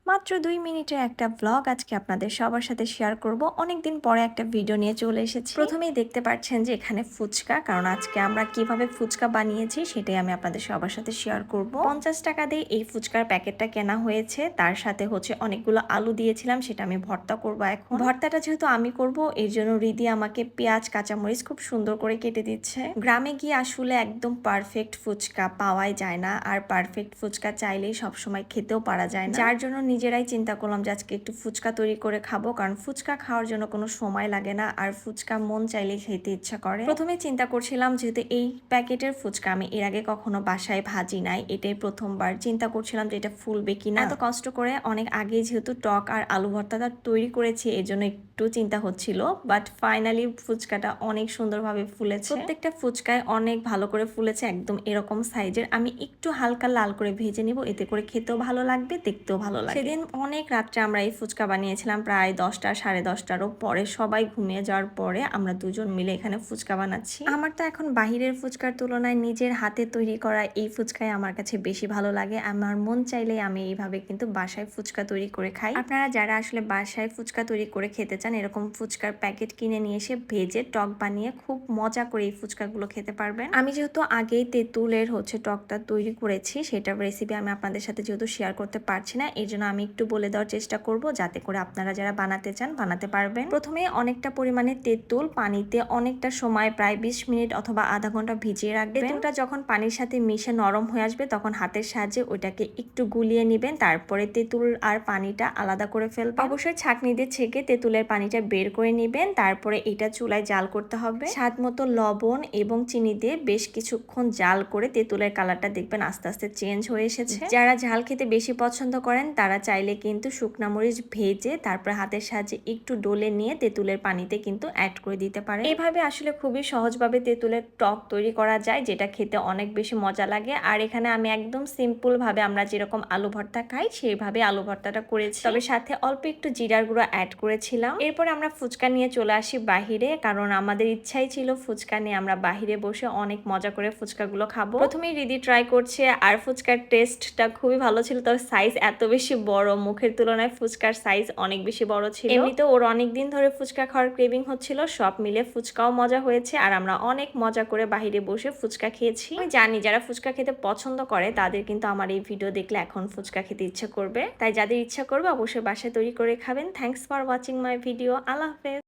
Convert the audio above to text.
মাত্র ২ মিনিটের একটা ভ্লগ আজকে আপনাদের সবার সাথে শেয়ার করব। অনেকদিন পরে একটা ভিডিও নিয়ে চলে এসেছি। প্রথমেই দেখতে পাচ্ছেন যে এখানে ফুচকা, কারণ আজকে আমরা কিভাবে ফুচকা বানিয়েছি সেটাই আমি আপনাদের সবার সাথে শেয়ার করব। ৫০ টাকা দিয়ে এই ফুচকার প্যাকেটটা কেনা হয়েছে। তার সাথে হচ্ছে অনেকগুলো আলু দিয়েছিলাম, সেটা আমি ভর্তা করব এখন। ভর্তাটা যেহেতু আমি করব এর জন্য রিদি আমাকে পেঁয়াজ কাঁচামরিচ খুব সুন্দর করে কেটে দিচ্ছে। গ্রামে গিয়ে আসলে একদম পারফেক্ট ফুচকা পাওয়াই যায় না, আর পারফেক্ট ফুচকা চাইলেই সবসময় খেতেও পারা যায় না। যার জন্য নিজেরাই চিন্তা করলাম যে আজকে একটু ফুচকা তৈরি করে খাবো, কারণ ফুচকা খাওয়ার জন্য কোনো সময় লাগে না, আর ফুচকা মন চাইলেই খেতে ইচ্ছা করে। প্রথমে চিন্তা করছিলাম যেহেতু এই প্যাকেটের ফুচকা আমি এর আগে কখনো বাসায় ভাজি নাই, এটাই প্রথমবার, চিন্তা করছিলাম যে এটা ফুলবে কিনা। এত কষ্ট করে অনেক আগে যেহেতু টক আর আলু ভর্তাটা তৈরি করেছি এর জন্য একটু চিন্তা হচ্ছিল, বাট ফাইনালি ফুচকাটা অনেক সুন্দরভাবে ফুলেছে। প্রত্যেকটা ফুচকায় অনেক ভালো করে ফুলেছে, একদম এরকম সাইজের। আমি একটু হালকা লাল করে ভেজে নিব, এতে করে খেতেও ভালো লাগবে, দেখতেও ভালো লাগবে। সেদিন অনেক রাত্রে আমরা এই ফুচকা বানিয়েছিলাম, প্রায় 10টা 10:30টারও পরে, সবাই ঘুমিয়ে যাওয়ার পরে আমরা দুজন মিলে এখানে ফুচকা বানাচ্ছি। আমার তো এখন বাহিরের ফুচকার তুলনায় নিজের হাতে তৈরি করা এই ফুচকাই আমার কাছে বেশি ভালো লাগে। আমার মন চাইলে আমি এইভাবে কিন্তু বাসায় ফুচকা তৈরি করে খাই। আপনারা যারা আসলে বাসায় ফুচকা তৈরি করে খেতে চান, এরকম ফুচকার প্যাকেট কিনে নিয়ে এসে ভেজে টক বানিয়ে খুব মজা করে এই ফুচকাগুলো খেতে পারবেন। আমি যেহেতু আগেই তেঁতুলের টকটা তৈরি করেছি, সেটার রেসিপি আমি আপনাদের সাথে যেহেতু শেয়ার করতে পারছি না, এই জন্য আমি একটু বলে দেওয়ার চেষ্টা করব যাতে করে আপনারা যারা বানাতে চান বানাতে পারবেন। প্রথমে অনেকটা পরিমাণে তেঁতুল পানিতে অনেকটা সময়, প্রায় 20 মিনিট অথবা আধা ঘন্টা ভিজিয়ে রাখবেন। তেঁতুলটা যখন পানির সাথে মিশে নরম হয়ে আসবে তখন হাতের সাহায্যে ওইটাকে একটু গুলিয়ে নেবেন, তারপরে তেঁতুল আর পানিটা আলাদা করে ফেলবেন। অবশ্যই ছাঁকনি দিয়ে ছেঁকে তেঁতুলের পানিটা বের করে নেবেন। তারপরে এটা চুলায় জাল করতে হবে। স্বাদ মতো লবণ এবং চিনি দিয়ে বেশ কিছুক্ষণ জাল করে তেঁতুলের কালারটা দেখবেন আস্তে আস্তে চেঞ্জ হয়ে এসেছে। যারা ঝাল খেতে বেশি পছন্দ করেন তারা চাইলে কিন্তু শুকনা মরিচ ভেজে তারপর হাতের সাহায্যে একটু ডলে নিয়ে তেঁতুলের পানিতে কিন্তু অ্যাড করে দিতে পারেন। এইভাবে আসলে খুবই সহজভাবে তেঁতুলের টক তৈরি করা যায়, যেটা খেতে অনেক বেশি মজা লাগে। আর এখানে আমি একদম সিম্পল ভাবে আমরা যেরকম আলু ভর্তা খাই সেইভাবে আলু ভর্তাটা করেছি, তবে সাথে অল্প একটু জিরার গুঁড়ো অ্যাড করেছিলাম। এরপর আমরা ফুচকা নিয়ে চলে আসি বাহিরে, কারণ আমাদের ইচ্ছাই ছিল ফুচকা নিয়ে আমরা বাহিরে বসে অনেক মজা করে ফুচকাগুলো খাবো। প্রথমেই রিদি ট্রাই করছে, আর ফুচকার টেস্টটা খুবই ভালো ছিল, তবে সাইজ এত বেশি বড়, মুখের তুলনায় ফুচকার সাইজ অনেক বেশি বড় ছিল। এমনিতে ওর অনেকদিন ধরে ফুচকা খাওয়ার ক্রেভিং হচ্ছিল, সব মিলে ফুচকাও মজা হয়েছে, আর আমরা অনেক মজা করে বাহিরে বসে ফুচকা খেয়েছি। আমি জানি যারা ফুচকা খেতে পছন্দ করে তাদের কিন্তু আমার এই ভিডিও দেখলে এখন ফুচকা খেতে ইচ্ছা করবে, তাই যাদের ইচ্ছা করবে অবশ্যই বাসায় তৈরি করে খাবেন। Thanks for watching my video. আল্লাহ হাফেজ।